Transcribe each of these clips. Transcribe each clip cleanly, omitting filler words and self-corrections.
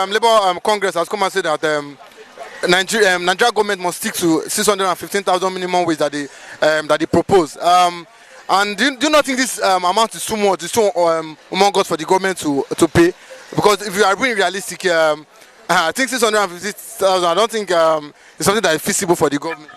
Labour Congress has come and said that Nigeria government must stick to 615,000 minimum wage that they propose. And do you not think this amount is too much? It's too among us for the government to pay? Because if you are being realistic, I think 650,000. I don't think it's something that is feasible for the government.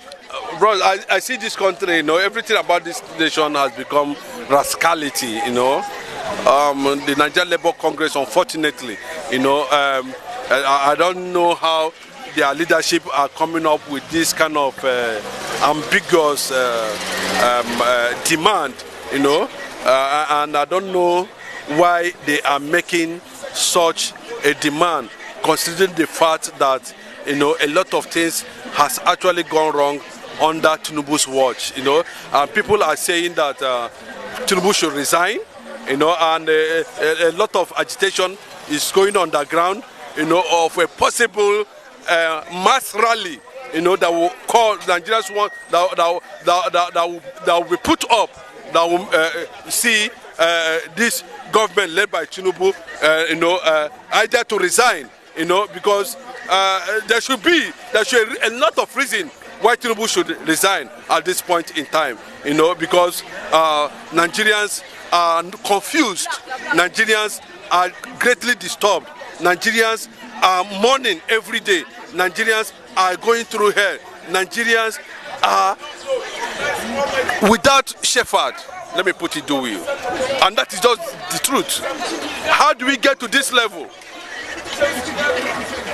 Bro, I see this country. Everything about this nation has become rascality. The Nigerian Labour Congress, unfortunately, I don't know how their leadership are coming up with this kind of ambiguous demand, and I don't know why they are making such a demand, considering the fact that a lot of things has actually gone wrong under Tinubu's watch. And people are saying that Tinubu should resign, and a lot of agitation is going on the ground, of a possible mass rally, that will call Nigerians want that will be put up, that will see this government led by Tinubu, either to resign, because there should be a lot of reason why Tinubu should resign at this point in time, because Nigerians are confused, Nigerians are greatly disturbed, Nigerians are mourning every day, Nigerians are going through hell, Nigerians are without shepherd. Let me put it to you, and that is just the truth. How do we get to this level?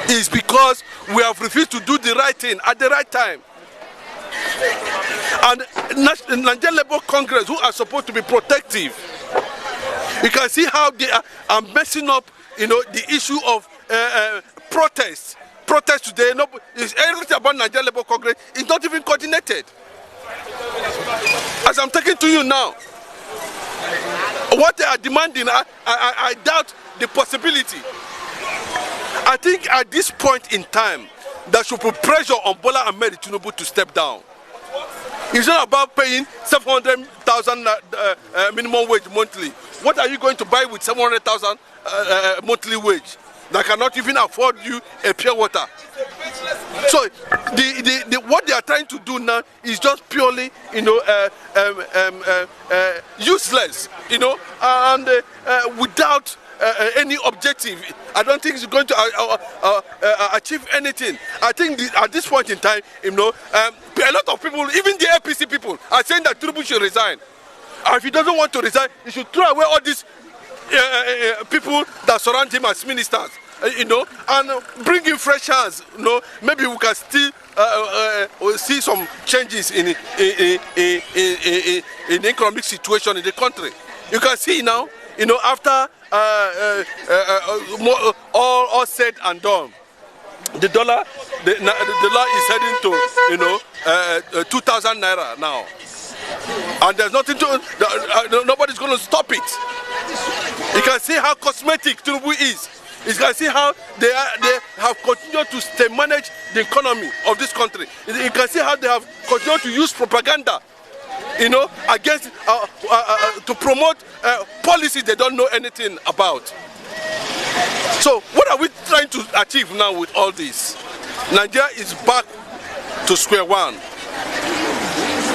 It's because we have refused to do the right thing at the right time. And Nigerian Labour Congress, who are supposed to be protective, you can see how they are messing up, the issue of protests. Protests today, everything about Nigerian Labour Congress is not even coordinated. As I'm talking to you now, what they are demanding, I doubt the possibility. I think at this point in time, there should put pressure on Bola Ahmed Tinubu to step down. It's not about paying 700,000 minimum wage monthly. What are you going to buy with 700,000 monthly wage that cannot even afford you a pure water? So what they are trying to do now is just purely, useless, and without any objective. I don't think it's going to achieve anything. I think at this point in time, a lot of people, even the APC people, are saying that Tinubu should resign. And if he doesn't want to resign, he should throw away all these people that surround him as ministers, and bring in fresh hands. Maybe we can still see some changes in the economic situation in the country. You can see now, after all said and done, the dollar is heading to 2,000 naira now, and there's nothing to nobody's going to stop it. You can see how cosmetic Tinubu is. You can see how they have continued to stay manage the economy of this country. You can see how they have continued to use propaganda, against to promote policies they don't know anything about. So what are we trying to achieve now with all this? Nigeria is back to square one.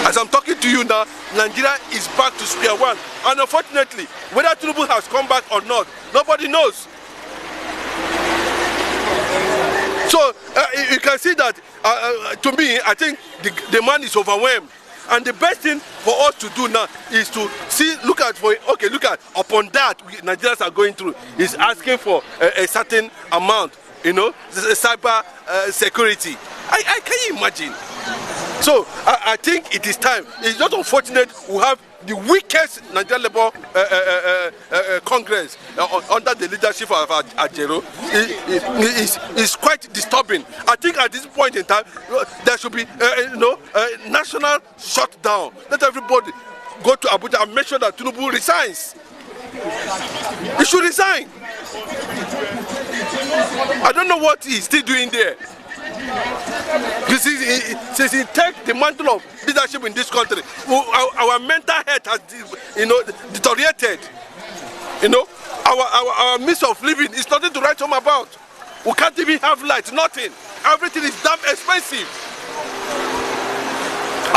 As I'm talking to you now, Nigeria is back to square one. And unfortunately, whether Tinubu has come back or not, nobody knows. So you can see that, to me, I think the man is overwhelmed. And the best thing for us to do now is to look at upon that Nigerians are going through, is asking for a certain amount, cyber security. Can you imagine? So I think it is time. It's not unfortunate we have the weakest Nigerian Labour Congress under the leadership of Ajero. Is quite disturbing. I think at this point in time, there should be a national shutdown. Let everybody go to Abuja and make sure that Tinubu resigns. He should resign. I don't know what he's still doing there. Since he takes the mantle of leadership in this country, our mental health has deteriorated. Our means of living is nothing to write home about. We can't even have light, nothing. Everything is damn expensive.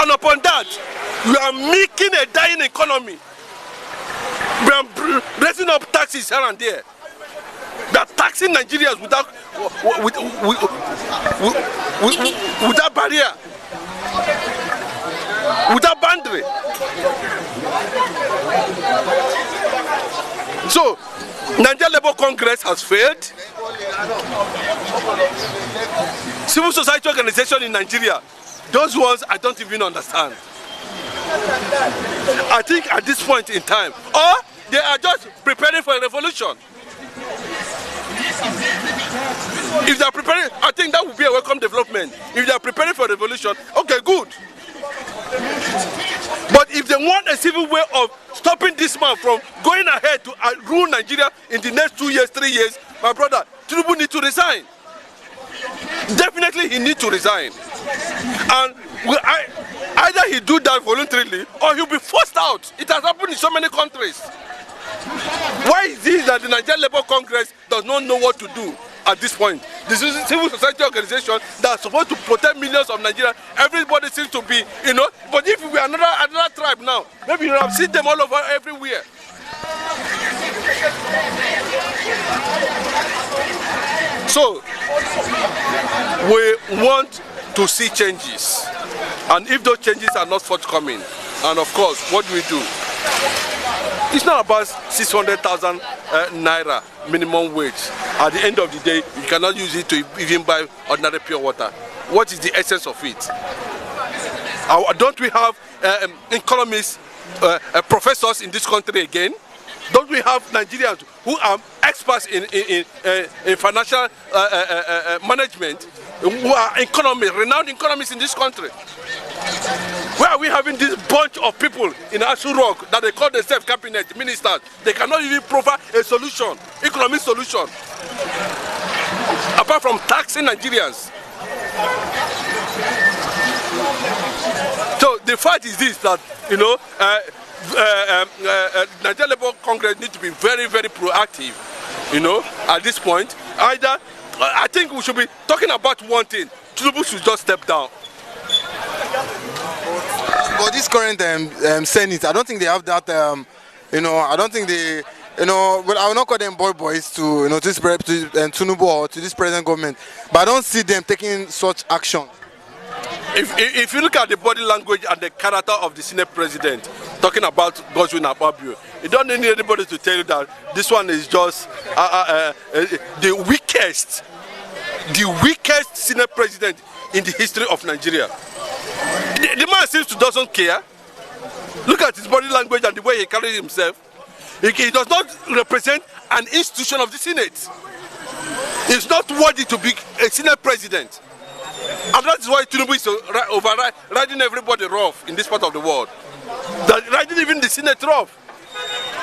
And upon that, we are making a dying economy. We are raising up taxes here and there. We are taxing Nigerians without barrier, without boundary. So, Nigeria Labour Congress has failed. Civil society organization in Nigeria, those ones I don't even understand. I think at this point in time, or they are just preparing for a revolution. If they are preparing, I think that would be a welcome development. If they are preparing for a revolution, okay, good. But if they want a civil way of stopping this man from going ahead to rule Nigeria in the next 2 years, 3 years, my brother, Tinubu needs to resign. Definitely he needs to resign. And either he do that voluntarily or he'll be forced out. It has happened in so many countries. Why is it that the Nigerian Labour Congress does not know what to do at this point? This is a civil society organization that's supposed to protect millions of Nigerians. Everybody seems to be, but if we are another tribe now, maybe you have seen them all over everywhere. So, we want to see changes. And if those changes are not forthcoming, and of course, what do we do? It's not about 600,000 naira minimum wage. At the end of the day, you cannot use it to even buy ordinary pure water. What is the essence of it? Don't we have economists, professors in this country again? Don't we have Nigerians who are experts in financial management, who are renowned economists in this country? Where are we having this bunch of people in Asu Rock that they call themselves cabinet ministers? They cannot even provide a solution, economic solution, apart from taxing Nigerians. So the fact is this, that Nigeria Labour Congress needs to be very, very proactive, at this point. Either, I think we should be talking about one thing: Tinubu should just step down. But this current Senate, I don't think they have that. I don't think they. Well, I will not call them boys to this Tinubu or to this present government. But I don't see them taking such action. If you look at the body language and the character of the Senate president, talking about Govt and Ababio, you don't need anybody to tell you that this one is just the weakest Senate president in the history of Nigeria. The man seems to doesn't care. Look at his body language and the way he carries himself. He does not represent an institution of the Senate. He's not worthy to be a Senate president. And that is why Tinubu is riding everybody rough in this part of the world. Riding even the Senate rough.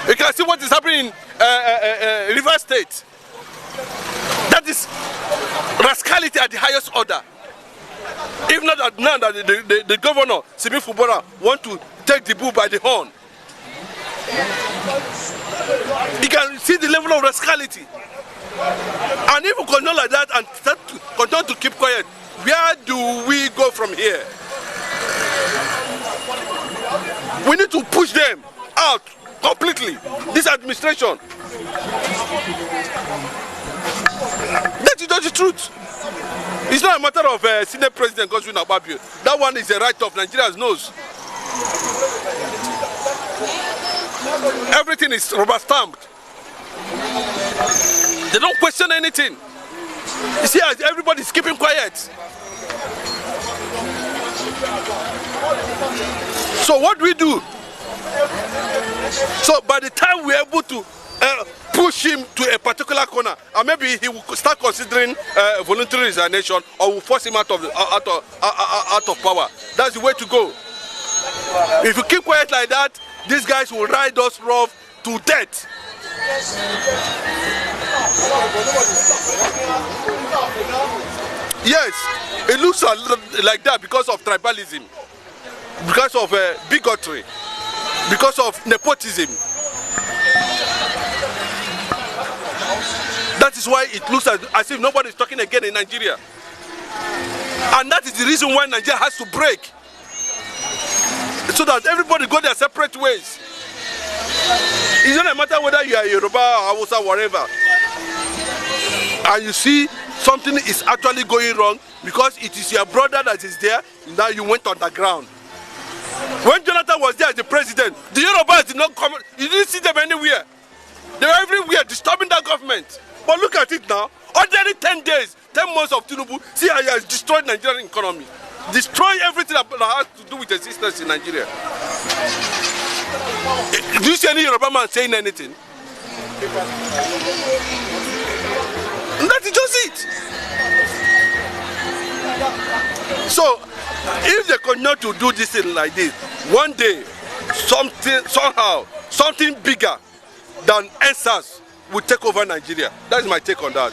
You can see what is happening in River State. That is rascality at the highest order. If not that now that the governor, Simi Fubara, want to take the bull by the horn. You can see the level of rascality. And if we continue like that and continue to keep quiet, where do we go from here? We need to push them out completely. This administration. That is not the truth. It's not a matter of Senate President Govt Ababio. That one is a right of Nigerians knows. Everything is rubber stamped. They don't question anything. You see, everybody is keeping quiet. So what do we do? So by the time we're able to push him to a particular corner, and maybe he will start considering voluntary resignation, or will force him out of power. That's the way to go. If you keep quiet like that, these guys will ride us rough to death. Yes, it looks like that because of tribalism, because of bigotry, because of nepotism. That is is why it looks as if nobody is talking again in Nigeria. And that is the reason why Nigeria has to break. So that everybody go their separate ways. It doesn't matter whether you are Yoruba or Hausa or whatever. And you see something is actually going wrong because it is your brother that is there, now you went underground. When Jonathan was there as the president, the Yorubas did not come, you didn't see them anywhere. They were everywhere disturbing that government. But look at it now, ordinary 10 days, 10 months of Tinubu, see how he has destroyed Nigerian economy. Destroy everything that has to do with existence in Nigeria. Do you see any Yoruba man saying anything? That is just it. So, if they continue to do this thing like this, one day, something bigger than EndSARS will take over Nigeria. That is my take on that.